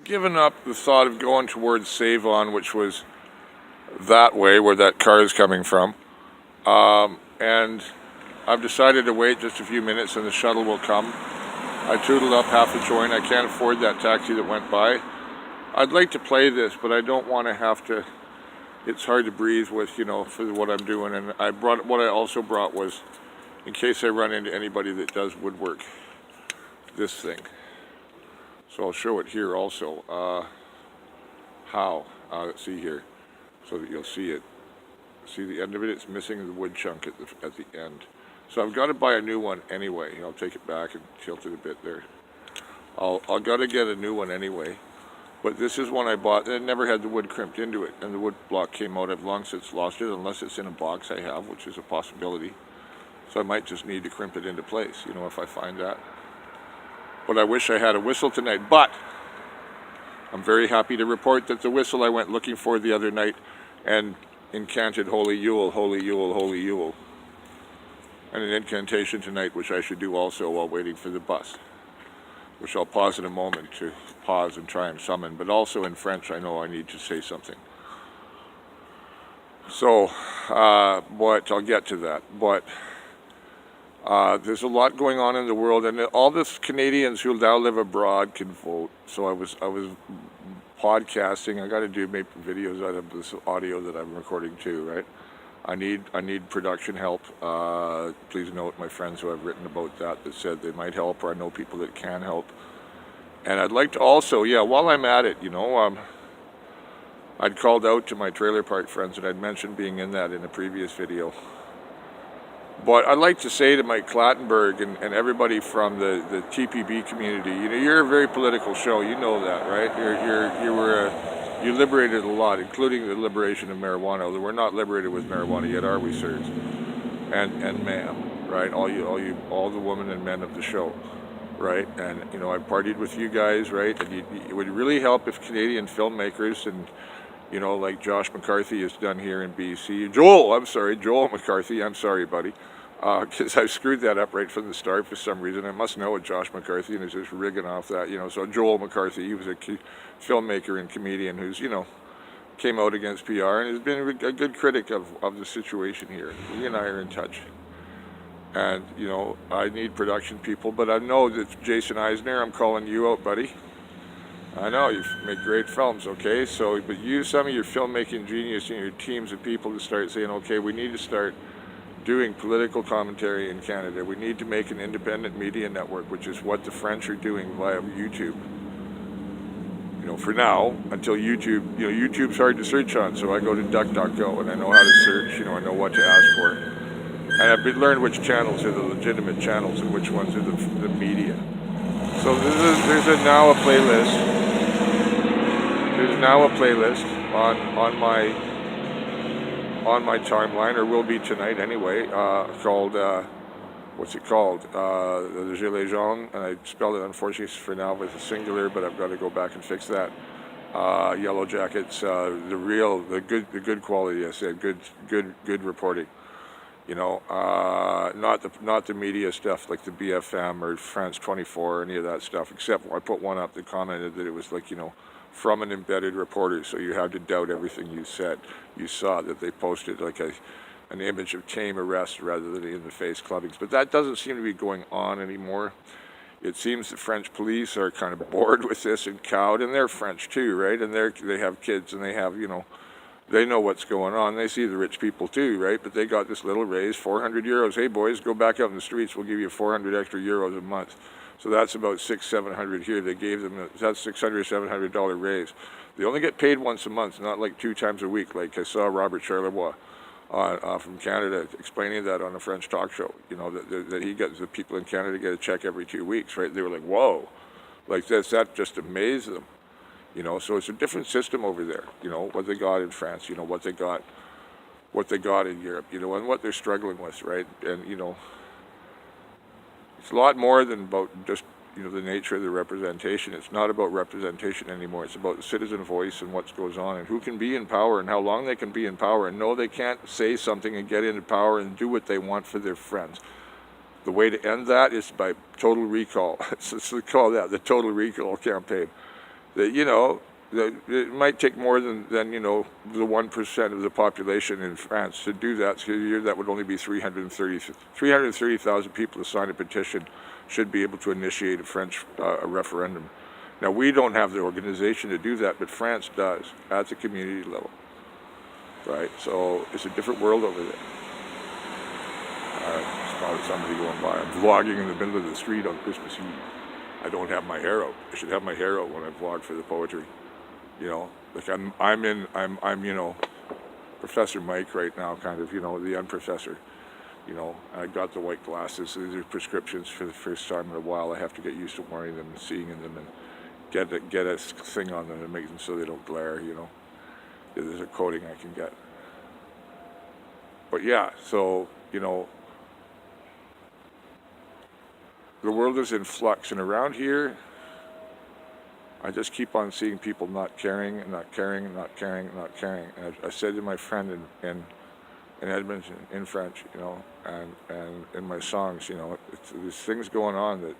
given up the thought of going towards Save-On, which was that way, where that car is coming from. And I've decided to wait just a few minutes and the shuttle will come. I tootled up half a joint. I can't afford that taxi that went by. I'd like to play this, but I don't want to have to. It's hard to breathe with, you know, for what I'm doing. And what I also brought was, in case I run into anybody that does woodwork, this thing. So I'll show it here also. Let's see here, so that you'll see it. See the end of it? It's missing the wood chunk at the end. So I've got to buy a new one anyway. I'll take it back and tilt it a bit there. I'll got to get a new one anyway. But this is one I bought. It never had the wood crimped into it, and the wood block came out. I've long since lost it, unless it's in a box I have, which is a possibility. So I might just need to crimp it into place, you know, if I find that. But I wish I had a whistle tonight. But I'm very happy to report that the whistle I went looking for the other night and incanted Holy Yule, Holy Yule, Holy Yule. And an incantation tonight, which I should do also while waiting for the bus, which I'll pause in a moment to pause and try and summon. But also in French, I know I need to say something. So, but I'll get to that. But there's a lot going on in the world, and all the Canadians who now live abroad can vote. So I was podcasting. I got to do make videos out of this audio that I'm recording too, right? I need production help. Please note my friends who I've written about that said they might help, or I know people that can help. And I'd like to also, while I'm at it, you know, I'd called out to my trailer park friends, and I'd mentioned being in that in a previous video. But I'd like to say to Mike Clattenburg and everybody from the TPB community, you know, you're a very political show. You know that, right? You liberated a lot, including the liberation of marijuana. Although we're not liberated with marijuana yet, are we, sirs? And ma'am, right? All the women and men of the show, right? And you know, I partied with you guys, right? And it would really help if Canadian filmmakers and, you know, like Josh McCarthy has done here in BC. Joel McCarthy. I'm sorry, buddy. Because I screwed that up right from the start for some reason. I must know a Josh McCarthy, and is just rigging off that, you know. So Joel McCarthy, he was a filmmaker and comedian who's, you know, came out against PR and has been a good critic of the situation here. He and I are in touch. And, you know, I need production people, but I know that Jason Eisner, I'm calling you out, buddy. I know, you've made great films, okay? So, but use some of your filmmaking genius and your teams of people to start saying, okay, we need to start doing political commentary in Canada. We need to make an independent media network, which is what the French are doing via YouTube. You know, for now, until YouTube, you know, YouTube's hard to search on, so I go to DuckDuckGo and I know how to search, you know, I know what to ask for. And I've learned which channels are the legitimate channels and which ones are the media. So there's now a playlist. There's now a playlist on my timeline, or will be tonight anyway, called, what's it called? The Gilets Jaunes, and I spelled it unfortunately for now with a singular, but I've got to go back and fix that. Yellow Jackets, the good quality, I said, good reporting. You know, not the media stuff like the BFM or France 24 or any of that stuff, except I put one up that commented that it was like, you know, from an embedded reporter, so you had to doubt everything you said. You saw that they posted like an image of tame arrest rather than in-the-face clubbings. But that doesn't seem to be going on anymore. It seems the French police are kind of bored with this and cowed, and they're French too, right? And they have kids, and they have, you know, they know what's going on. They see the rich people too, right? But they got this little raise, 400 euros. Hey boys, go back out in the streets. We'll give you 400 extra euros a month. So that's about $600-700 here. They gave them that's $600-700 raise. They only get paid once a month, not like 2 times a week. Like I saw Robert Charlebois from Canada explaining that on a French talk show. You know that he gets the people in Canada get a check every 2 weeks, right? They were like, whoa, like this. That just amazed them. You know, so it's a different system over there. You know what they got in France. You know what they got in Europe. You know, and what they're struggling with, right? And you know. It's a lot more than about just, you know, the nature of the representation. It's not about representation anymore. It's about the citizen voice and what goes on and who can be in power and how long they can be in power. And no, they can't say something and get into power and do what they want for their friends. The way to end that is by total recall. Let's call that the total recall campaign. that, you know, that it might take more than you know, the 1% of the population in France to do that. So a year that would only be 330,000 people to sign a petition should be able to initiate a French a referendum. Now, we don't have the organization to do that, but France does at the community level, right? So it's a different world over there. It's probably somebody going by. I'm vlogging in the middle of the street on Christmas Eve. I don't have my hair out. I should have my hair out when I vlog for the poetry. You know, like I'm you know, Professor Mike right now, kind of, you know, the Unprofessor. You know, I got the white glasses. These are prescriptions for the first time in a while. I have to get used to wearing them and seeing them and get a thing on them and make them so they don't glare, you know. There's a coating I can get. But yeah, so, you know, the world is in flux, and around here, I just keep on seeing people not caring and not caring and not caring and not caring. And I said to my friend in Edmonton, in French, you know, and in my songs, you know, there's things going on that,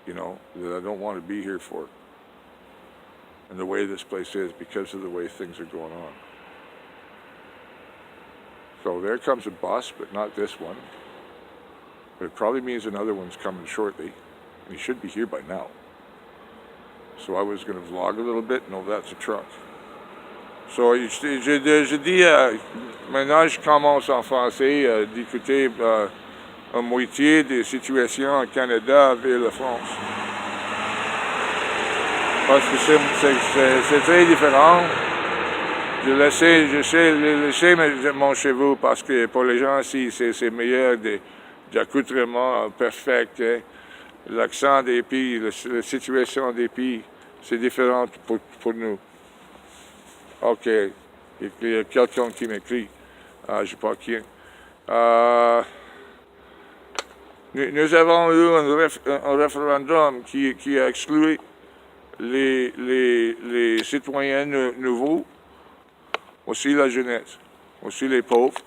you know, that I don't want to be here for. And the way this place is, because of the way things are going on. So there comes a bus, but not this one. But it probably means another one's coming shortly. And he should be here by now. So I was going to vlog a little bit. No, that's a truck. So je dis, maintenant je commence en français d'écouter à moitié des situations au Canada vers la France. Parce que c'est très différent. Je sais laisser mon cheveu parce que pour les gens ici, c'est meilleur d'accoutrement parfait. L'accent des pays, la situation des pays, c'est différent pour nous. OK. Il y a quelqu'un qui m'écrit. Je ne sais pas qui. Nous avons eu un référendum qui a exclu les citoyens nouveaux, aussi la jeunesse, aussi les pauvres,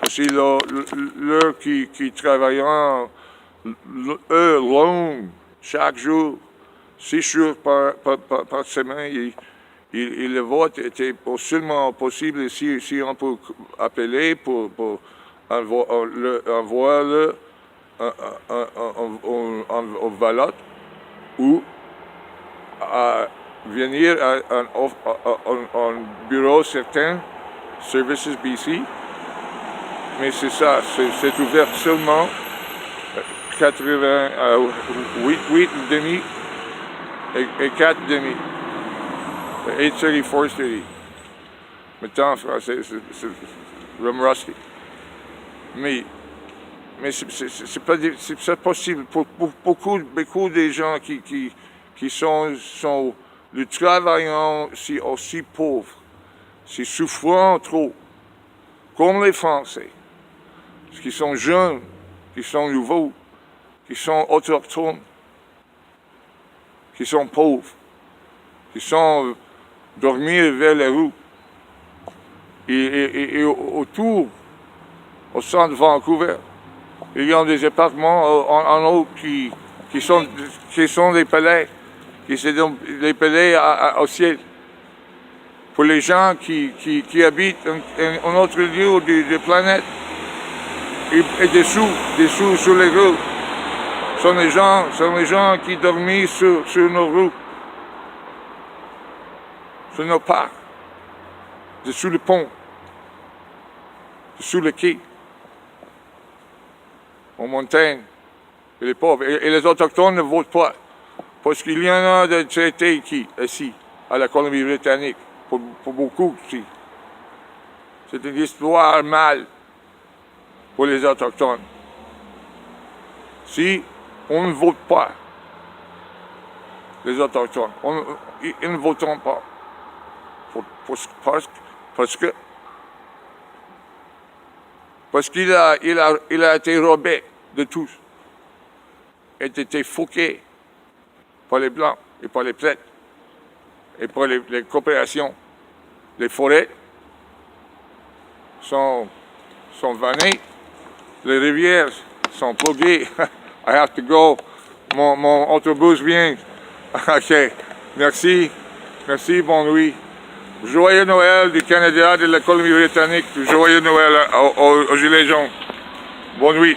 aussi ceux qui travaillent heures longues, chaque jour, 6 jours par semaine. Le vote était seulement possible si on peut appeler pour envoyer un ballot ou venir à un bureau certain, Services BC. Mais c'est ça, c'est ouvert seulement 8,5 et 4,5. 8:30, 4:30. Maintenant en français, c'est vraiment rusty. Mais c'est pas possible pour beaucoup des gens qui sont le travaillant aussi pauvres, c'est souffrant trop, comme les Français, qui sont jeunes, qui sont nouveaux, qui sont autochtones, qui sont pauvres, qui sont dormir vers les rues et autour, au centre de Vancouver. Il y a des appartements en haut qui sont des palais, qui sont des palais au ciel. Pour les gens qui habitent un autre lieu de planète et dessous sur les rues, sont les gens qui dorment sur nos rues, sur nos parcs, dessous le pont, dessous le quai, aux montagnes, et les pauvres. Et les autochtones ne votent pas, parce qu'il y en a de traités ici, à la Colombie-Britannique, pour beaucoup ici. C'est une histoire mal pour les autochtones. Si on ne vote pas, les autochtones, ils ne voteront pas. Parce qu'il a été robé de tous. Il a été fouqué par les Blancs et par les prêtres et par les coopérations. Les forêts sont vannées, les rivières sont pluguées. I have to go. Mon autobus vient. OK. Merci. Merci, bonne nuit. Joyeux Noël du Canada, de la Colombie-Britannique. Joyeux Noël aux Gilets jaunes. Bonne nuit.